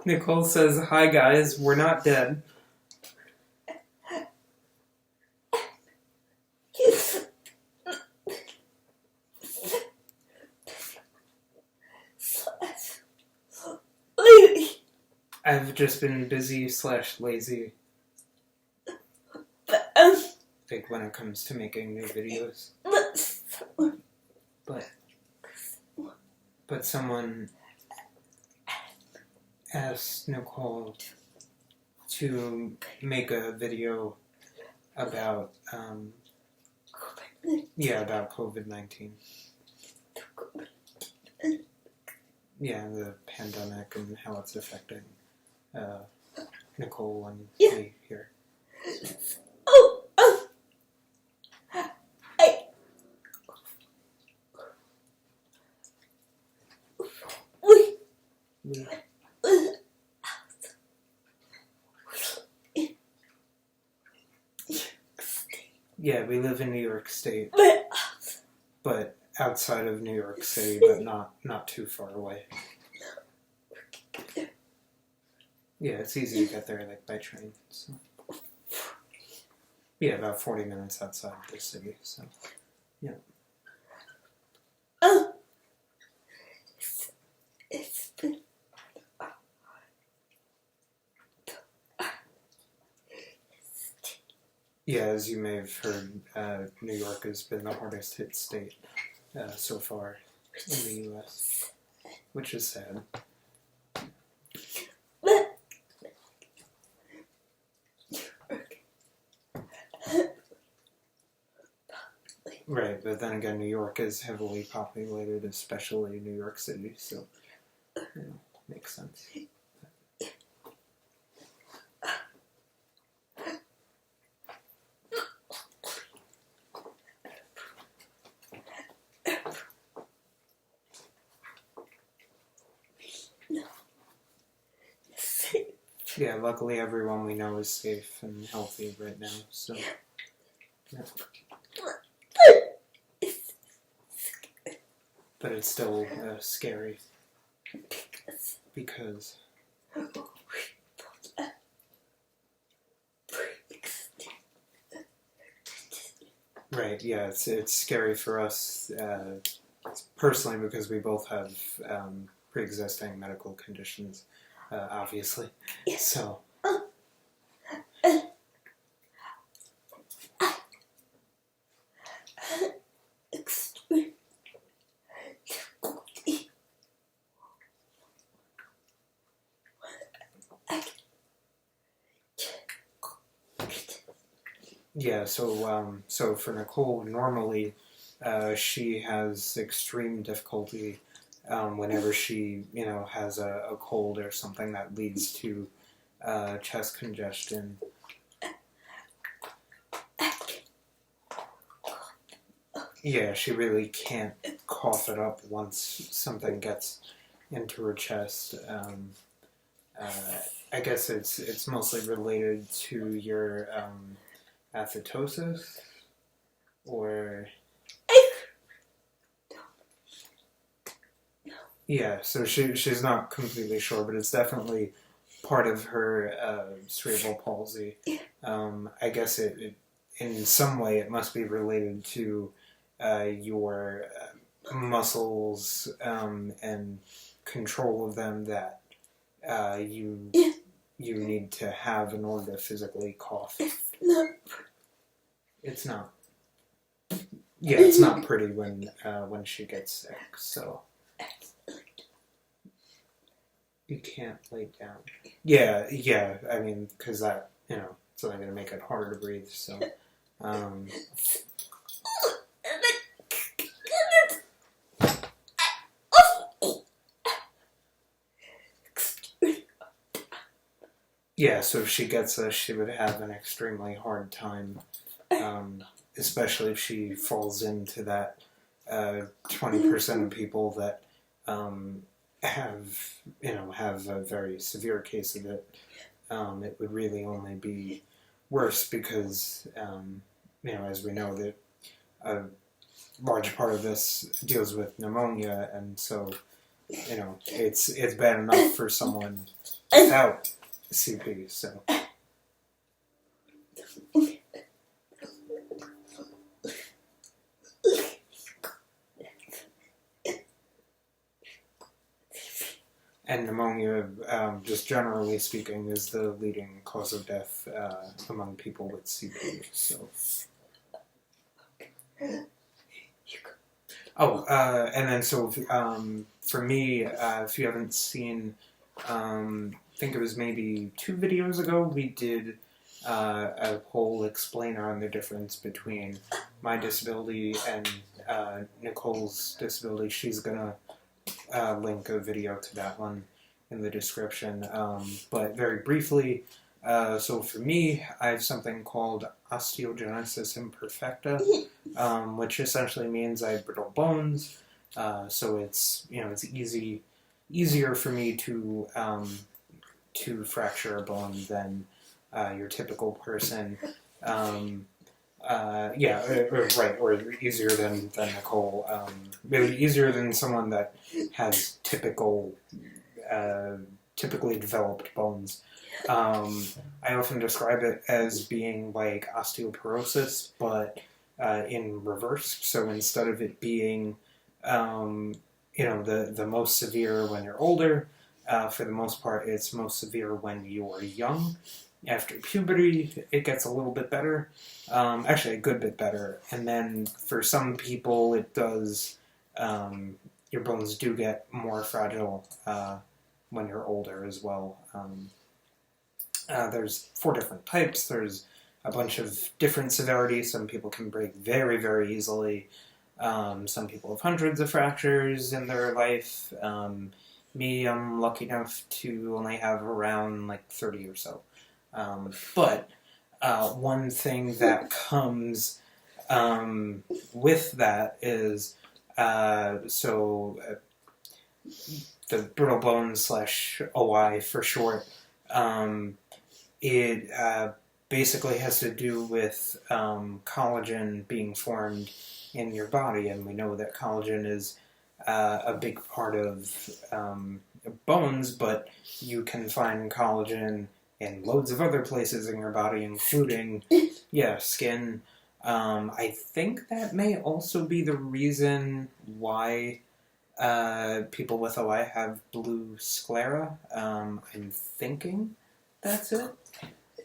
Nicole says, "Hi guys, we're not dead." I've just been busy / lazy. Like when it comes to making new videos. But someone asked Nicole to make a video about about COVID-19. Yeah, the pandemic and how it's affecting Nicole and me here. Yeah, we live in New York State, but outside of New York City, but not too far away. Yeah, it's easy to get there, like, by train, so. Yeah, about 40 minutes outside the city, so, yeah. Yeah, as you may have heard, New York has been the hardest hit state so far in the U.S., which is sad. Right, but then again, New York is heavily populated, especially New York City, so, makes sense. Yeah, luckily everyone we know is safe and healthy right now, so, yeah. But it's still scary. Because... Right, yeah, it's scary for us personally because we both have pre-existing medical conditions, obviously. So... Yeah, so for Nicole, normally she has extreme difficulty whenever she, has a cold or something that leads to chest congestion. Yeah, she really can't cough it up once something gets into her chest. I guess it's mostly related to your athetosis, or... Yeah, so she's not completely sure, but it's definitely part of her cerebral palsy. I guess it in some way it must be related to your muscles and control of them that you need to have in order to physically cough. It's not. Yeah, it's not pretty when she gets sick, so you can't lay down. Yeah. I mean, because that, it's only going to make it harder to breathe. So, yeah. So if she gets this, she would have an extremely hard time. Especially if she falls into that 20% of people that have a very severe case of it. It would really only be worse because, as we know, that a large part of this deals with pneumonia, and so, it's bad enough for someone without CP. So. And pneumonia, just generally speaking, is the leading cause of death among people with CP. So. Oh, and then so for me, if you haven't seen, I think it was maybe 2 videos ago, we did a whole explainer on the difference between my disability and Nicole's disability. She's gonna link a video to that one in the description. But very briefly, so for me, I have something called osteogenesis imperfecta, which essentially means I have brittle bones. So it's easier for me to fracture a bone than your typical person. Right, or easier than Nicole. Maybe easier than someone that has typically developed bones. I often describe it as being like osteoporosis, but in reverse. So instead of it being, the most severe when you're older, for the most part, it's most severe when you're young. After puberty, it gets a little bit better. Actually, a good bit better. And then for some people, it does, your bones do get more fragile when you're older as well. There's 4 different types. There's a bunch of different severities. Some people can break very, very easily. Some people have hundreds of fractures in their life. Me, I'm lucky enough to only have around like 30 or so. But one thing that comes with that is the brittle bones / OI for short. It basically has to do with collagen being formed in your body, and we know that collagen is a big part of bones, but you can find collagen in loads of other places in your body, including, skin. I think that may also be the reason why people with OI have blue sclera. I'm thinking that's it.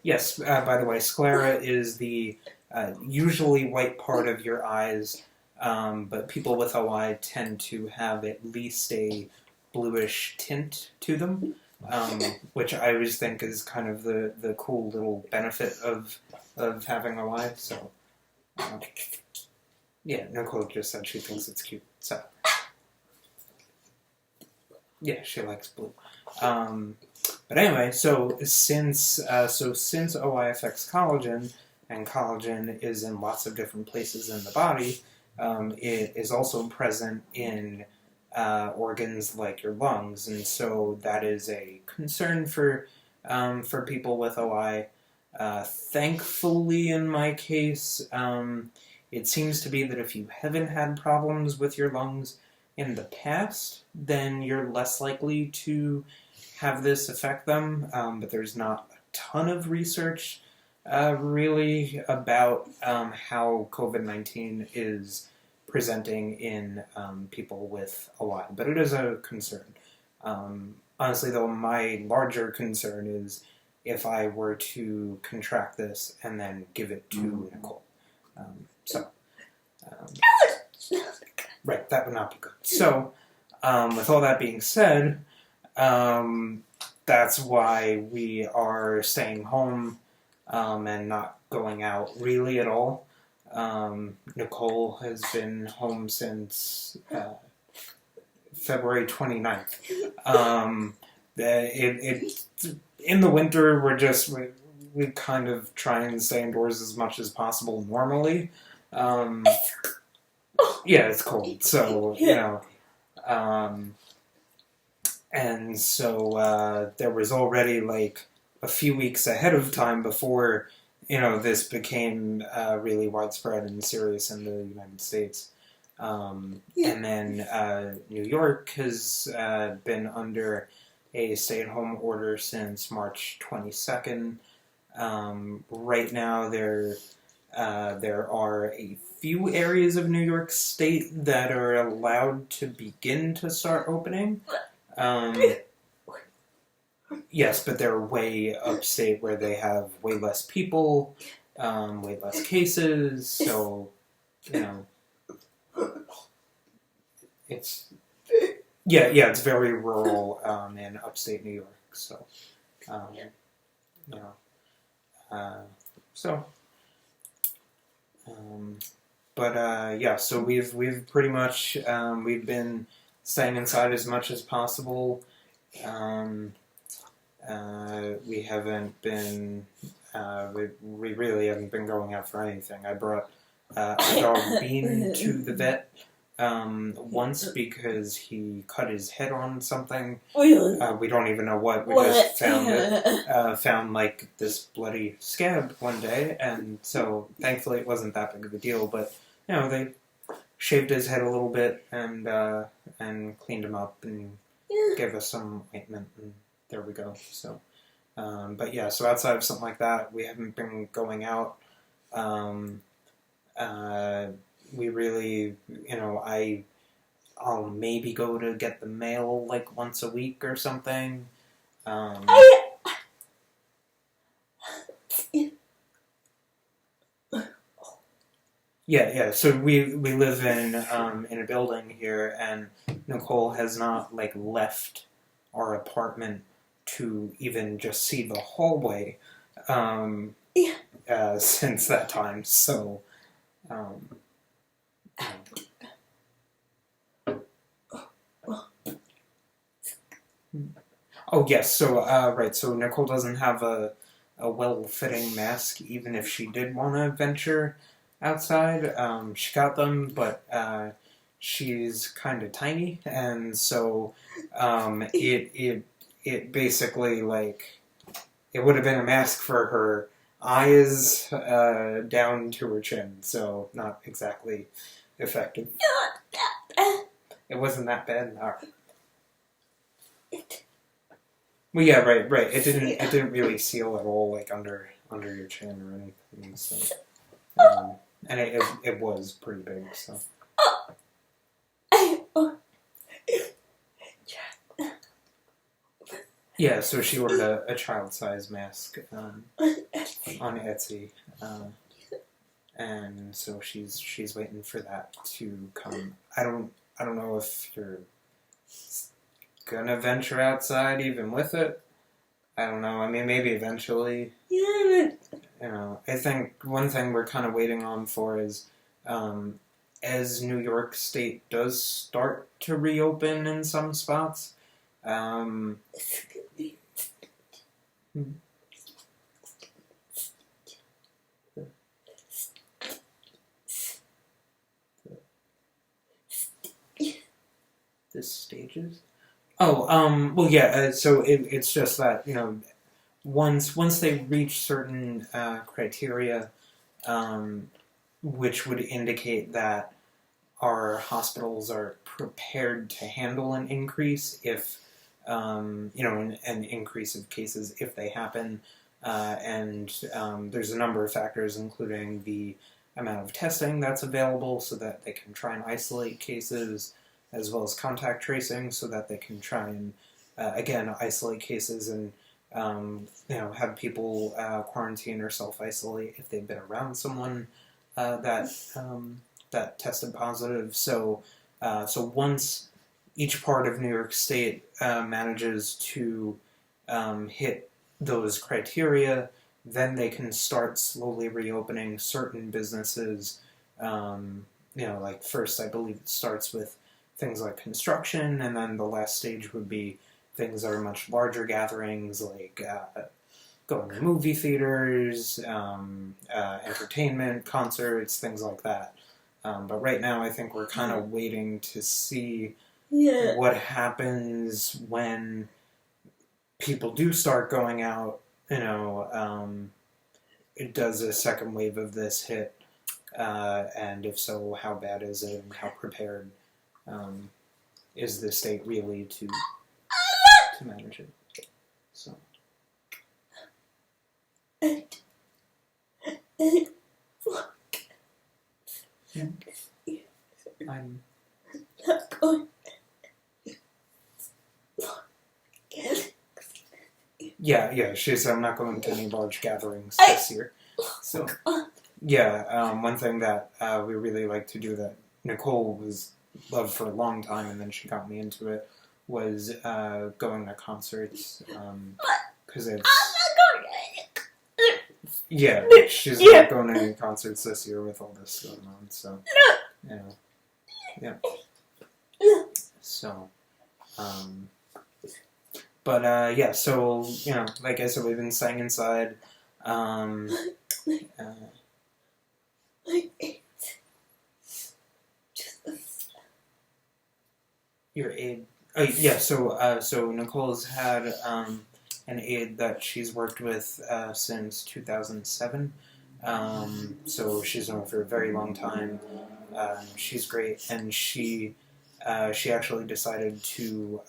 Yes, by the way, sclera is the usually white part of your eyes, but people with OI tend to have at least a bluish tint to them. Which I always think is kind of the cool little benefit of having OI. So, Nicole just said she thinks it's cute. So, yeah, she likes blue. But anyway, so since OI affects collagen, and collagen is in lots of different places in the body, it is also present in organs like your lungs, and so that is a concern for people with OI. Thankfully, in my case, it seems to be that if you haven't had problems with your lungs in the past, then you're less likely to have this affect them. But there's not a ton of research really about how COVID-19 is presenting in people with OI, but it is a concern. Honestly, though, my larger concern is if I were to contract this and then give it to Nicole. Right, that would not be good. So, with all that being said, that's why we are staying home and not going out really at all. Nicole has been home since February 29th. In the winter, we kind of try and stay indoors as much as possible normally. It's cold, so, and so there was already like a few weeks ahead of time before this became really widespread and serious in the United States. And then New York has been under a stay-at-home order since March 22nd. Right now, there are a few areas of New York State that are allowed to begin to start opening. Yes, but they're way upstate where they have way less people, way less cases, so, it's... Yeah, it's very rural in upstate New York, so, so... so we've pretty much we've been staying inside as much as possible. We haven't been we really haven't been going out for anything. I brought our dog Bean to the vet once because he cut his head on something. We don't even know what. We just found it. Found like this bloody scab one day, and so thankfully it wasn't that big of a deal. But they shaved his head a little bit and cleaned him up and gave us some ointment, and there we go. So, so outside of something like that, we haven't been going out. We really, I'll maybe go to get the mail like once a week or something. Yeah. So we live in a building here, and Nicole has not like left our apartment to even just see the hallway since that time. So. Oh yes, so right, so Nicole doesn't have a well-fitting mask, even if she did want to venture outside. She got them, but she's kind of tiny, and so it basically like it would have been a mask for her eyes down to her chin, so not exactly effective. It wasn't that bad. All right. Well, yeah, right. It didn't really seal at all, like under your chin or anything. So, and it was pretty big. So. Yeah, so she ordered a child-size mask on Etsy, and so she's waiting for that to come. I don't know if you're gonna venture outside even with it. I don't know. I mean, maybe eventually. Yeah. I think one thing we're kind of waiting on for is, as New York State does start to reopen in some spots. The stages? Well, yeah, so it's just that, once they reach certain criteria, which would indicate that our hospitals are prepared to handle an increase if, an increase of cases if they happen, and there's a number of factors, including the amount of testing that's available so that they can try and isolate cases, as well as contact tracing, so that they can try and, again, isolate cases and, have people quarantine or self-isolate if they've been around someone that tested positive. So once each part of New York State manages to hit those criteria, then they can start slowly reopening certain businesses. Like first, I believe it starts with things like construction, and then the last stage would be things that are much larger gatherings, like going to movie theaters, entertainment, concerts, things like that. But right now, I think we're kind of waiting to see what happens when people do start going out. It does a second wave of this hit, and if so, how bad is it, and how prepared is the state really to manage it. So. I'm not going. Yeah. I'm not going to any large gatherings this year. So, yeah. One thing that we really like to do that Nicole was loved for a long time, and then she got me into it, was going to concerts. Because it's. Yeah, she's not going to any concerts this year with all this going on. So, yeah. So, but yeah. So like I said, we've been staying inside. Your aide. Oh yeah. So Nicole's had an aide that she's worked with since 2007. So she's known her for a very long time. She's great, and she actually decided to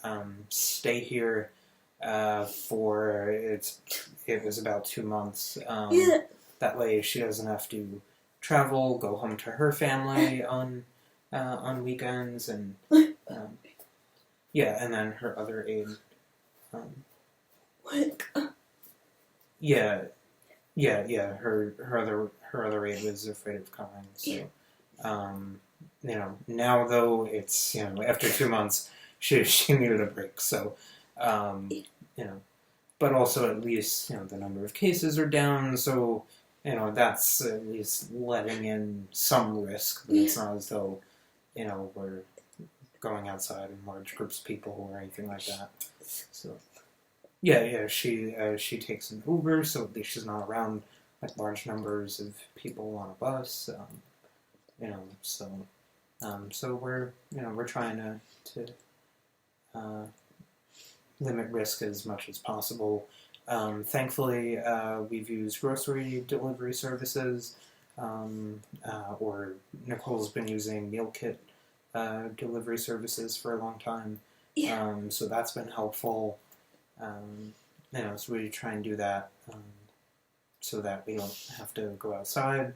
stay here for it was about 2 months. That way, she doesn't have to travel, go home to her family on weekends, and and then her other aide. Yeah. Her other aide was afraid of coming. So, now though it's after 2 months, she needed a break. So, but also at least the number of cases are down. So that's at least letting in some risk. But it's not as though we're going outside in large groups of people or anything like that. So. Yeah. She takes an Uber, so at least she's not around like large numbers of people on a bus. So we're trying to limit risk as much as possible. Thankfully, we've used grocery delivery services, or Nicole's been using meal kit delivery services for a long time. So that's been helpful. So we try and do that so that we don't have to go outside.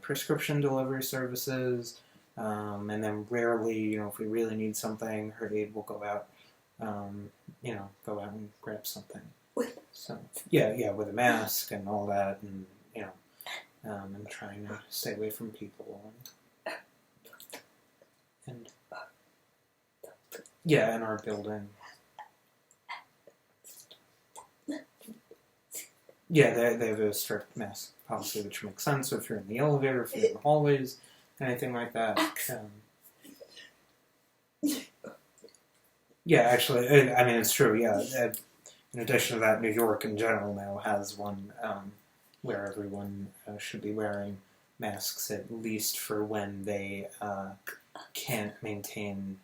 Prescription delivery services, and then rarely, if we really need something, her aide will go out, go out and grab something. So with a mask and all that, and and trying to stay away from people, and in our building. Yeah, they have a strict mask policy, which makes sense. So if you're in the elevator, if you're in the hallways, anything like that. Actually, it's true. Yeah, in addition to that, New York in general now has one where everyone should be wearing masks, at least for when they can't maintain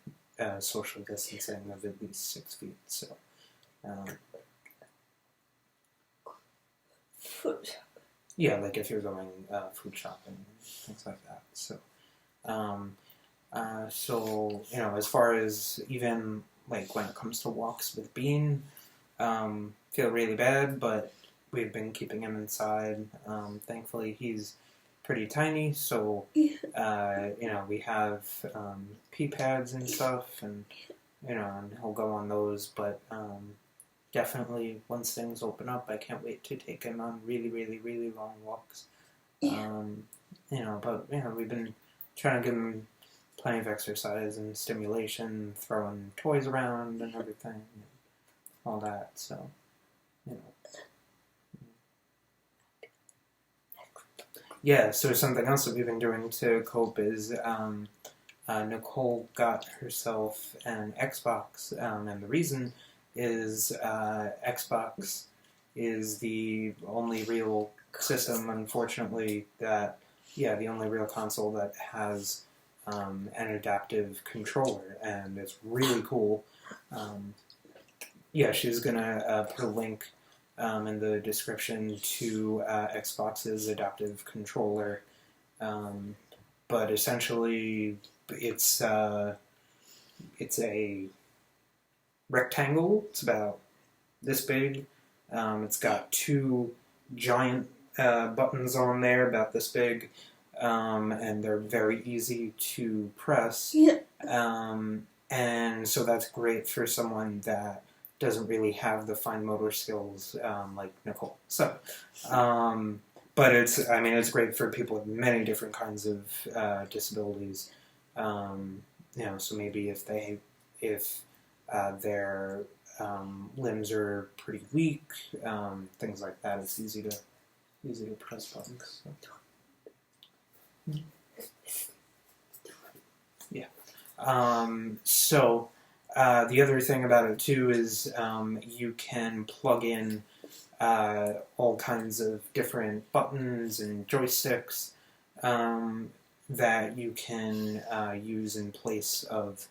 social distancing of at least 6 feet. So. Food shopping. Yeah, like if you're going food shopping, things like that. So, as far as even like when it comes to walks with Bean, feel really bad, but we've been keeping him inside. Thankfully, he's pretty tiny, so we have pee pads and stuff, and and he'll go on those, but. Definitely, once things open up, I can't wait to take him on really, really, really long walks. But we've been trying to give him plenty of exercise and stimulation, throwing toys around and everything, and all that. So, Yeah. So something else that we've been doing to cope is Nicole got herself an Xbox, and the reason is Xbox is the only real system, unfortunately, the only real console that has an adaptive controller, and it's really cool. She's gonna put a link in the description to Xbox's adaptive controller, but essentially it's a rectangle. It's about this big. It's got two giant buttons on there, about this big, and they're very easy to press. Yeah. And so that's great for someone that doesn't really have the fine motor skills like Nicole. So, but it's great for people with many different kinds of disabilities. So maybe if their limbs are pretty weak, things like that, it's easy to press buttons. So. Yeah. The other thing about it too is you can plug in all kinds of different buttons and joysticks that you can use in place of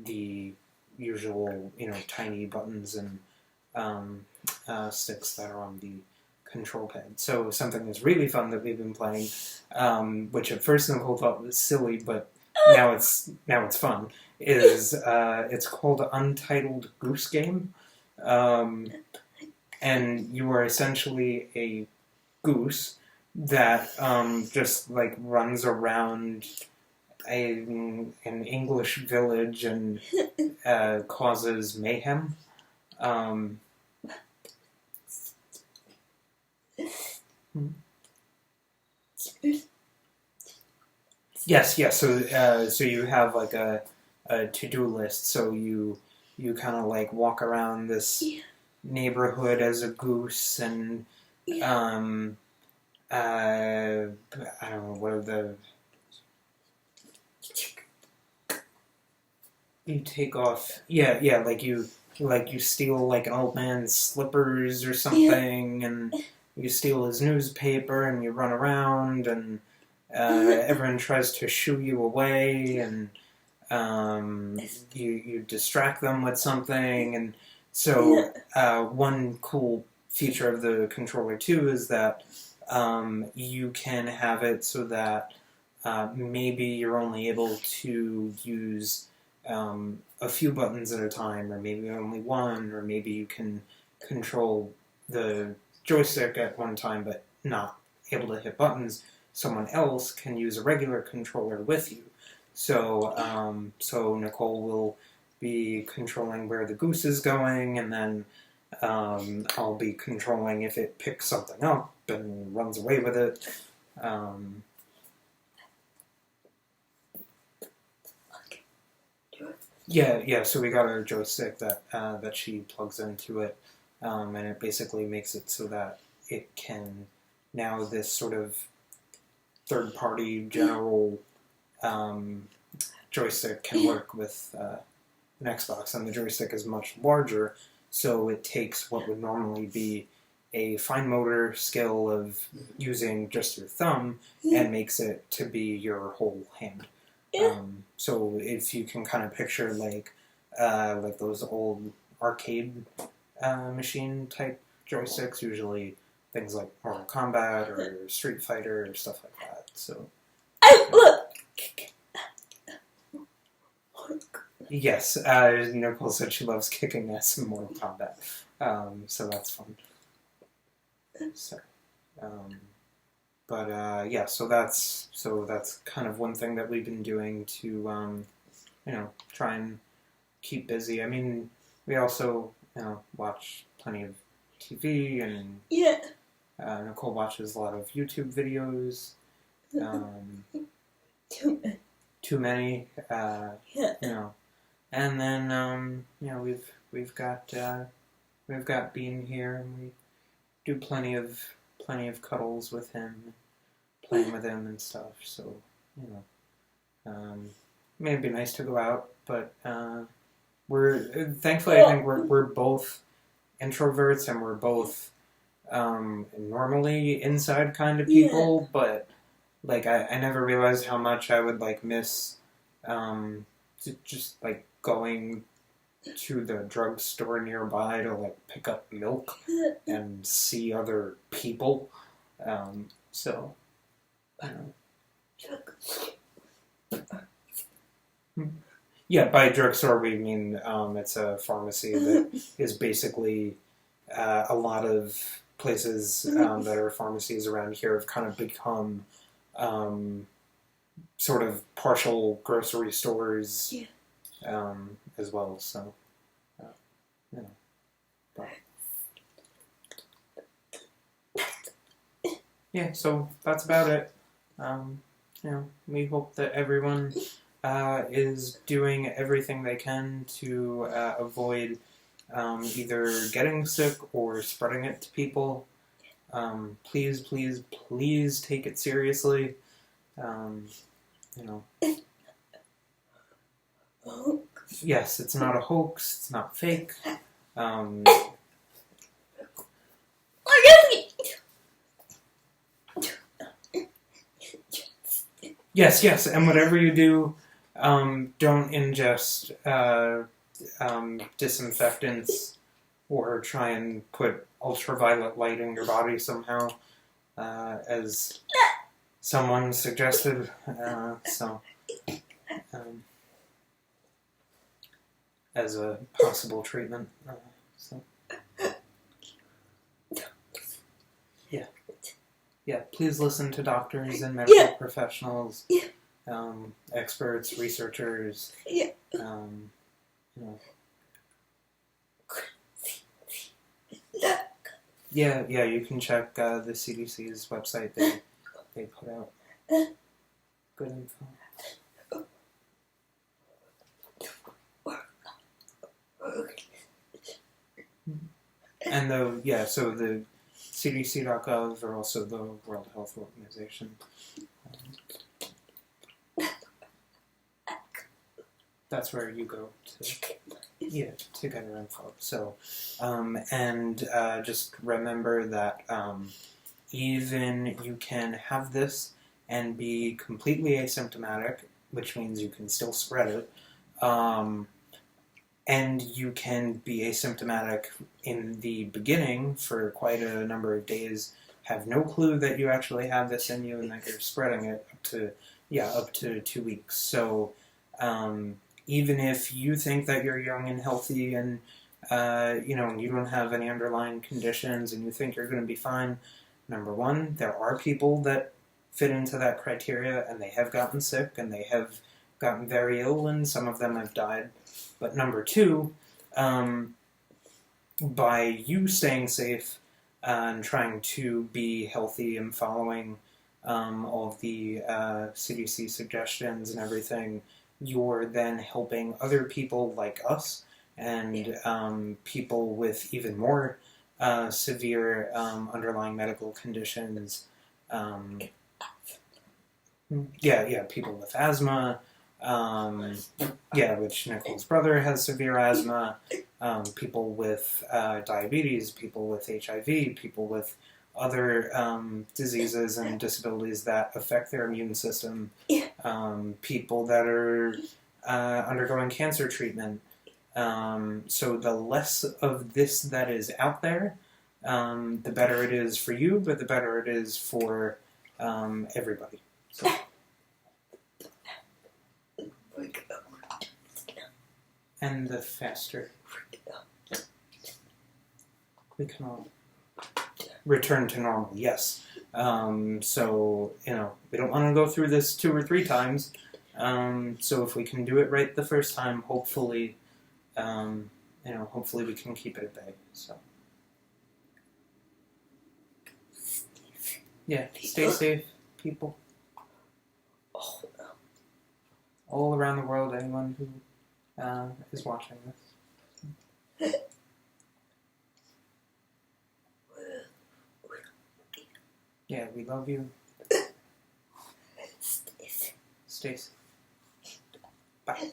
the usual, tiny buttons and sticks that are on the control pad. So something that's really fun that we've been playing, which at first Nicole thought was silly, but now it's fun, is it's called Untitled Goose Game. And you are essentially a goose that just like runs around an English village and causes mayhem. Yes. So you have like a to-do list. So you kind of like walk around this neighborhood as a goose, and I don't know, what are the... You take off... Yeah, like you steal like an old man's slippers or something, and you steal his newspaper, and you run around, and everyone tries to shoo you away, and you distract them with something, and so one cool feature of the controller too is that you can have it so that maybe you're only able to use a few buttons at a time, or maybe only one, or maybe you can control the joystick at one time but not able to hit buttons. Someone else can use a regular controller with you. So Nicole will be controlling where the goose is going, and then I'll be controlling if it picks something up and runs away with it. Yeah. So we got a joystick that she plugs into it, and it basically makes it so that it can now this sort of third-party general joystick can work with an Xbox, and the joystick is much larger, so it takes what would normally be a fine motor skill of using just your thumb and makes it to be your whole hand. So if you can kind of picture like those old arcade machine type joysticks, usually things like Mortal Kombat or Street Fighter or stuff like that. So yes, Nicole said she loves kicking ass in Mortal Kombat, so that's fun. So, so that's kind of one thing that we've been doing to try and keep busy. I mean, we also watch plenty of TV, and Nicole watches a lot of YouTube videos. Too many, and then we've got Bean here, and we do plenty of cuddles with him, playing with him and stuff. So it'd be nice to go out, but we're thankfully I think we're both introverts, and we're both normally inside kind of people, but like I never realized how much I would like miss just like going to the drugstore nearby to like pick up milk and see other people. So I don't know. Yeah, by drugstore we mean it's a pharmacy that is basically a lot of places that are pharmacies around here have kind of become um, sort of partial grocery stores as well. So, you know, but, yeah. So that's about it. We hope that everyone is doing everything they can to avoid either getting sick or spreading it to people. Please, please, please take it seriously. You know, yes, it's not a hoax. It's not fake. Yes, and whatever you do, don't ingest disinfectants or try and put ultraviolet light in your body somehow, as someone suggested. As a possible treatment. Yeah, please listen to doctors and medical professionals, experts, researchers. Yeah, you can check the CDC's website. They put out good info. And so the CDC.gov or also the World Health Organization. That's where you go to get info. So, and just remember that even you can have this and be completely asymptomatic, which means you can still spread it. And you can be asymptomatic in the beginning for quite a number of days, have no clue that you actually have this in you and that you're spreading it up to 2 weeks. So even if you think that you're young and healthy and you don't have any underlying conditions and you think you're going to be fine, number one, there are people that fit into that criteria and they have gotten sick and they have gotten very ill and some of them have died. But number two, by you staying safe and trying to be healthy and following all of the CDC suggestions and everything, you're then helping other people like us and people with even more severe underlying medical conditions. People with asthma. Which Nicole's brother has severe asthma, people with diabetes, people with HIV, people with other diseases and disabilities that affect their immune system, people that are undergoing cancer treatment. So the less of this that is out there, the better it is for you, but the better it is for everybody. So. And the faster we can all return to normal, yes. So, we don't want to go through this 2 or 3 times. So if we can do it right the first time, hopefully, hopefully we can keep it at bay. So, yeah, stay safe, people. All around the world, anyone who is watching this. Yeah, we love you. Stay safe. Bye.